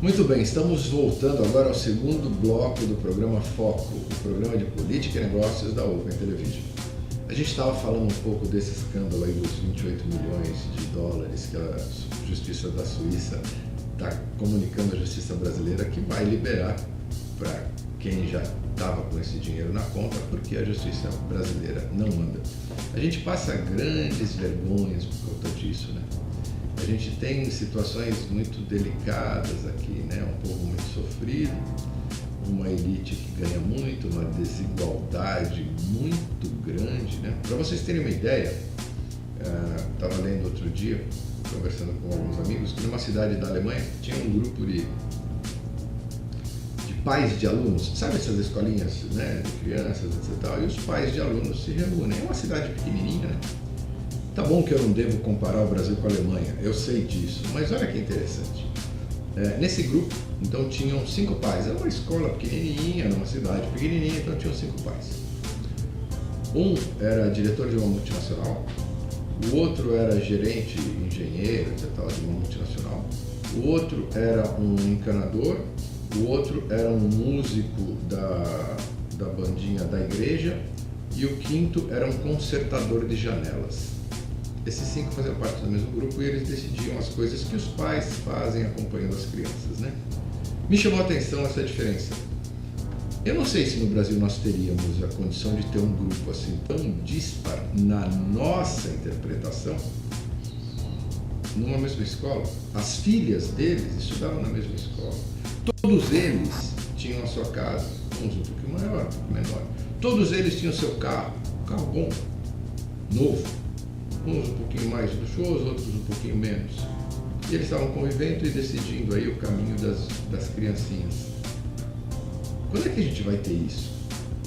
Muito bem, estamos voltando agora ao segundo bloco do programa Foco, o programa de política e negócios da Open Television. A gente estava falando um pouco desse escândalo aí dos 28 milhões de dólares que a Justiça da Suíça está comunicando à Justiça brasileira que vai liberar para quem já estava com esse dinheiro na conta, porque a Justiça brasileira não anda. A gente passa grandes vergonhas por conta disso, né? A gente tem situações muito delicadas aqui, né? Um povo muito sofrido, uma elite que ganha muito, uma desigualdade muito grande, né? Para vocês terem uma ideia, estava lendo outro dia, conversando com alguns amigos, que numa cidade da Alemanha tinha um grupo de pais de alunos, sabe essas escolinhas, né, de crianças, etc. E os pais de alunos se reúnem. É uma cidade pequenininha, né? Tá bom que eu não devo comparar o Brasil com a Alemanha, eu sei disso, mas olha que interessante. Nesse grupo, então, tinham 5 pais. Era uma escola pequenininha, numa cidade pequenininha, então tinham 5 pais. Um era diretor de uma multinacional, o outro era gerente, engenheiro, etc., de uma multinacional, o outro era um encanador, o outro era um músico da bandinha da igreja e o quinto era um consertador de janelas. Esses 5 faziam parte do mesmo grupo e eles decidiam as coisas que os pais fazem acompanhando as crianças, né? Me chamou a atenção essa diferença. Eu não sei se no Brasil nós teríamos a condição de ter um grupo assim tão dispar na nossa interpretação numa mesma escola. As filhas deles estudavam na mesma escola. Todos eles tinham a sua casa, uns um pouquinho maior, um pouco menor. Todos eles tinham seu carro bom, novo. Uns um pouquinho mais luxuosos, outros um pouquinho menos. E eles estavam convivendo e decidindo aí o caminho das criancinhas. Quando é que a gente vai ter isso?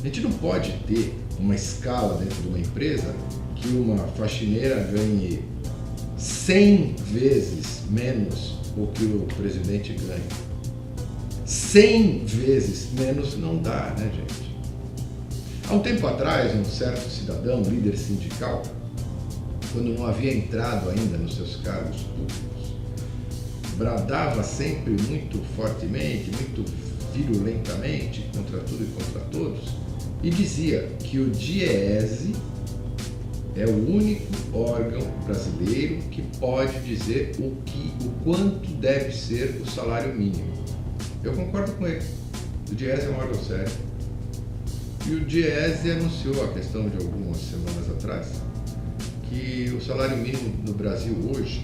A gente não pode ter uma escala dentro de uma empresa que uma faxineira ganhe 100 vezes menos o que o presidente ganha. 100 vezes menos não dá, né, gente? Há um tempo atrás, um certo cidadão, líder sindical, quando não havia entrado ainda nos seus cargos públicos, bradava sempre muito fortemente, muito virulentamente contra tudo e contra todos, e dizia que o DIEESE é o único órgão brasileiro que pode dizer o quanto deve ser o salário mínimo. Eu concordo com ele. O DIEESE é um órgão sério. E o DIEESE anunciou a questão de algumas semanas atrás que o salário mínimo no Brasil hoje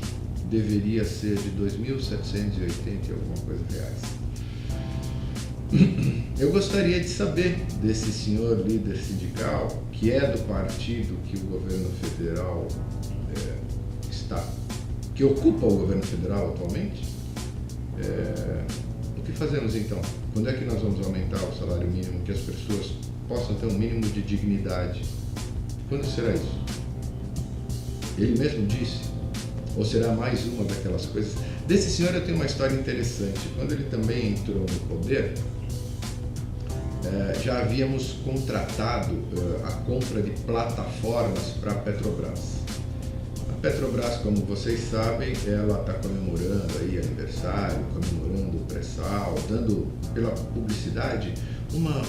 deveria ser de 2.780 e alguma coisa reais. Eu gostaria de saber desse senhor líder sindical, que é do partido que o governo federal que ocupa o governo federal atualmente, o que fazemos então? Quando é que nós vamos aumentar o salário mínimo, que as pessoas possam ter um mínimo de dignidade? Quando será isso? Ele mesmo disse? Ou será mais uma daquelas coisas? Desse senhor eu tenho uma história interessante. Quando ele também entrou no poder, já havíamos contratado a compra de plataformas para a Petrobras. A Petrobras, como vocês sabem, ela está comemorando aí aniversário, comemorando o pré-sal, dando pela publicidade uma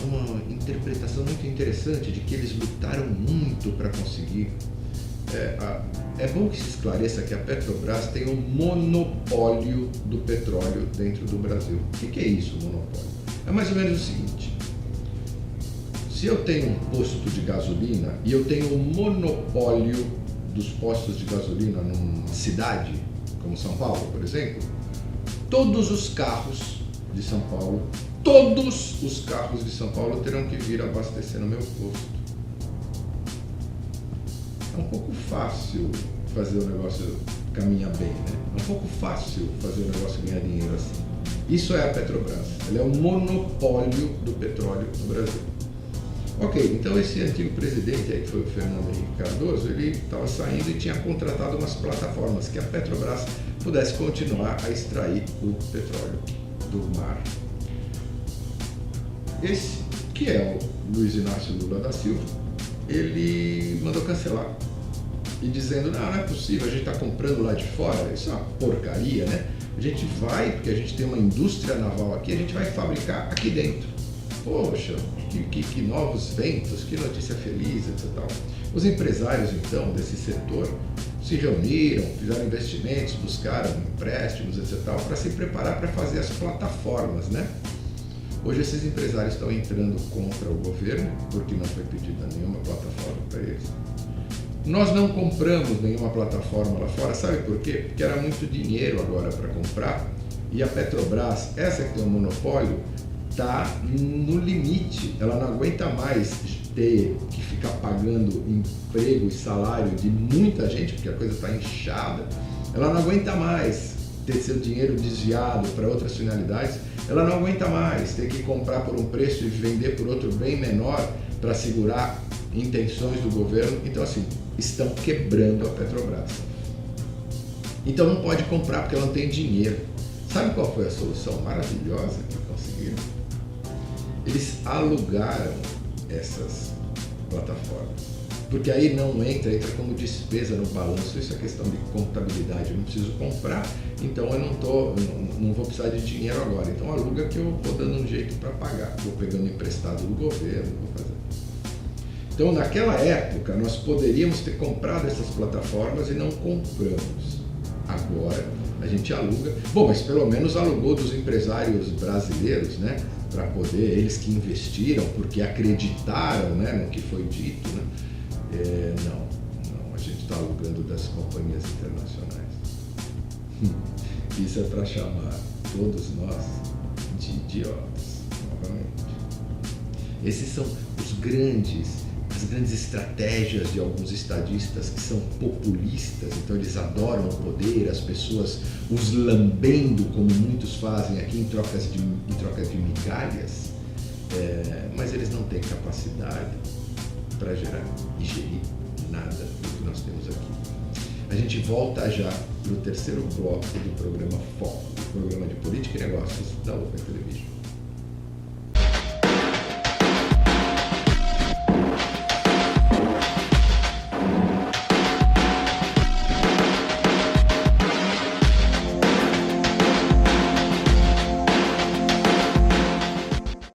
interpretação muito interessante de que eles lutaram muito para conseguir. É bom que se esclareça que a Petrobras tem um monopólio do petróleo dentro do Brasil. O que é isso, monopólio? É mais ou menos o seguinte: se eu tenho um posto de gasolina e eu tenho um monopólio dos postos de gasolina numa cidade, como São Paulo, por exemplo, todos os carros de São Paulo terão que vir abastecer no meu posto. É um pouco fácil fazer o negócio caminhar bem, né? É um pouco fácil fazer o negócio ganhar dinheiro assim. Isso é a Petrobras. Ela é o monopólio do petróleo no Brasil. Ok, então esse antigo presidente aí, que foi o Fernando Henrique Cardoso, ele estava saindo e tinha contratado umas plataformas que a Petrobras pudesse continuar a extrair o petróleo do mar. Esse, que é o Luiz Inácio Lula da Silva, ele mandou cancelar. E dizendo, não é possível, a gente está comprando lá de fora, isso é uma porcaria, né? A gente vai, porque a gente tem uma indústria naval aqui, a gente vai fabricar aqui dentro. Poxa, que novos ventos, que notícia feliz, etc. Os empresários, então, desse setor se reuniram, fizeram investimentos, buscaram empréstimos, etc., para se preparar para fazer as plataformas, né? Hoje esses empresários estão entrando contra o governo, porque não foi pedida nenhuma plataforma para eles. Nós não compramos nenhuma plataforma lá fora, sabe por quê? Porque era muito dinheiro agora para comprar, e a Petrobras, essa que tem um monopólio, está no limite, ela não aguenta mais ter que ficar pagando emprego e salário de muita gente, porque a coisa está inchada, ela não aguenta mais ter seu dinheiro desviado para outras finalidades, ela não aguenta mais ter que comprar por um preço e vender por outro bem menor para segurar intenções do governo. Então, assim, estão quebrando a Petrobras. Então não pode comprar porque ela não tem dinheiro. Sabe qual foi a solução maravilhosa que conseguiram? Eles alugaram essas plataformas, porque aí não entra como despesa no balanço. Isso é questão de contabilidade. Eu não preciso comprar, então eu não vou precisar de dinheiro agora. Então aluga que eu vou dando um jeito para pagar, vou pegando emprestado do governo, vou fazer. Então naquela época nós poderíamos ter comprado essas plataformas e não compramos. Agora a gente aluga. Bom, mas pelo menos alugou dos empresários brasileiros, né? Para poder, eles que investiram, porque acreditaram, né, no que foi dito, né? Não, a gente está alugando das companhias internacionais. Isso é para chamar todos nós de idiotas, novamente. Esses são as grandes estratégias de alguns estadistas que são populistas, então eles adoram o poder, as pessoas os lambendo, como muitos fazem aqui, em troca de migalhas, mas eles não têm capacidade para gerar e gerir nada do que nós temos aqui. A gente volta já para o terceiro bloco do programa Foco, o programa de Política e Negócios da Open Television.